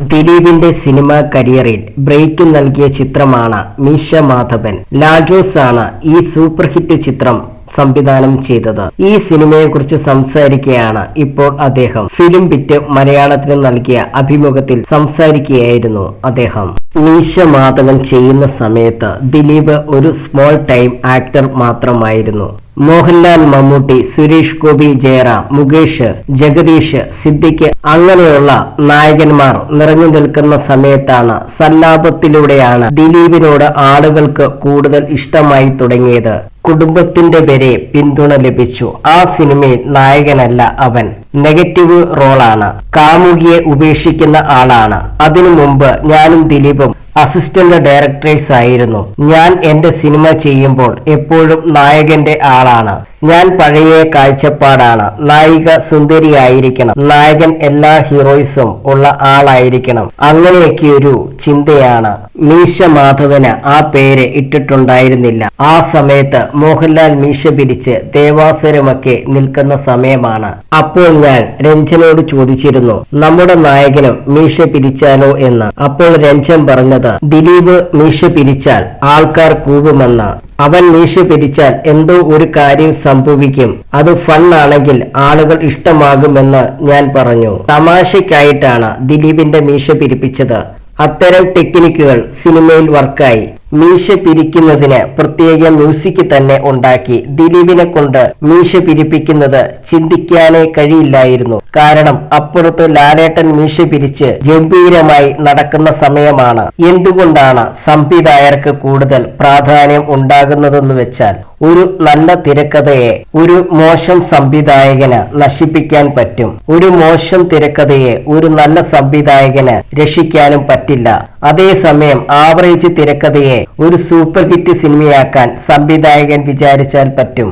ദിലീപിന്റെ സിനിമാ കരിയറിൽ ബ്രേക്ക് നൽകിയ ചിത്രമാണ് മീശ മാധവൻ. ലാൽജോസ് ആണ് ഈ സൂപ്പർ ഹിറ്റ് ചിത്രം സംവിധാനം ചെയ്തത്. ഈ സിനിമയെക്കുറിച്ച് സംസാരിക്കുകയാണ് ഇപ്പോൾ അദ്ദേഹം. ഫിലിം ബിറ്റ് മലയാളത്തിന് നൽകിയ അഭിമുഖത്തിൽ സംസാരിക്കുകയായിരുന്നു അദ്ദേഹം. മീശ മാധവൻ ചെയ്യുന്ന സമയത്ത് ദിലീപ് ഒരു സ്മോൾ ടൈം ആക്ടർ മാത്രമായിരുന്നു. മോഹൻലാൽ, മമ്മൂട്ടി, സുരേഷ് ഗോപി, ജയറാം, മുകേഷ്, ജഗദീഷ്, സിദ്ദിഖ് അങ്ങനെയുള്ള നായകന്മാർ നിറഞ്ഞു നിൽക്കുന്ന സമയത്താണ് സല്ലാപത്തിലൂടെയാണ് ദിലീപിനോട് ആളുകൾക്ക് കൂടുതൽ ഇഷ്ടമായി തുടങ്ങിയത്. കുടുംബത്തിന്റെ വരെ പിന്തുണ ലഭിച്ചു. ആ സിനിമയിൽ നായകനല്ല അവൻ, നെഗറ്റീവ് റോളാണ്. കാമുകിയെ ഉപേക്ഷിക്കുന്ന ആളാണ്. അതിനു മുമ്പ് ഞാനും ദിലീപും അസിസ്റ്റന്റ് ഡയറക്ടേഴ്സ് ആയിരുന്നു. ഞാൻ എന്റെ സിനിമ ചെയ്യുമ്പോൾ എപ്പോഴും നായകന്റെ ആളാണ്. ഞാൻ പഴയ കാഴ്ചപ്പാടാണ്. നായിക സുന്ദരിയായിരിക്കണം, നായകൻ എല്ലാ ഹീറോയിസും ഉള്ള ആളായിരിക്കണം. അങ്ങനെയൊക്കെ ഒരു ചിന്തയാണ്. മീശ മാധവന് ആ പേര് ഇട്ടിട്ടുണ്ടായിരുന്നില്ല. ആ സമയത്ത് മോഹൻലാൽ മീശ പിരിച്ച് ദേവാസുരമൊക്കെ നിൽക്കുന്ന സമയമാണ്. അപ്പോൾ ഞാൻ രഞ്ജനോട് ചോദിച്ചിരുന്നു, നമ്മുടെ നായകനും മീശ പിരിച്ചാലോ എന്ന്. അപ്പോൾ രഞ്ജൻ പറഞ്ഞത്, ദിലീപ് മീശ പിരിച്ചാൽ ആൾക്കാർ കൂവുമെന്ന്. അവൻ മീശ പിരിച്ചാൽ എന്തോ ഒരു കാര്യം സംഭവിക്കും. അത് ഫണ്ണാണെങ്കിൽ ആളുകൾ ഇഷ്ടമാകുമെന്ന് ഞാൻ പറഞ്ഞു. തമാശയ്ക്കായിട്ടാണ് ദിലീപിന്റെ മീശ പിരിപ്പിച്ചത്. അത്തരം ടെക്നിക്കുകൾ സിനിമയിൽ വർക്കായി. മീശ പിരിക്കുന്നതിന് പ്രത്യേക മ്യൂസിക് തന്നെ ഉണ്ടാക്കി. ദിലീപിനെ കൊണ്ട് മീശ പിരിപ്പിക്കുന്നത് ചിന്തിക്കാനേ കഴിയില്ലായിരുന്നു. കാരണം അപ്പുറത്ത് ലാലേട്ടൻ മീശ പിരിച്ച് ഗംഭീരമായി നടക്കുന്ന സമയമാണ്. എന്തുകൊണ്ടാണ് സംവിധായകർക്ക് കൂടുതൽ പ്രാധാന്യം ഉണ്ടാകുന്നതെന്ന് വെച്ചാൽ, ഒരു നല്ല തിരക്കഥയെ ഒരു മോശം സംവിധായകന് നശിപ്പിക്കാൻ പറ്റും. ഒരു മോശം തിരക്കഥയെ ഒരു നല്ല സംവിധായകന് രക്ഷിക്കാനും പറ്റില്ല. അതേസമയം ആവറേജ് തിരക്കഥയെ ഒരു സൂപ്പർ ഹിറ്റ് സിനിമയാക്കാൻ സംവിധായകൻ വിചാരിച്ചാൽ പറ്റും.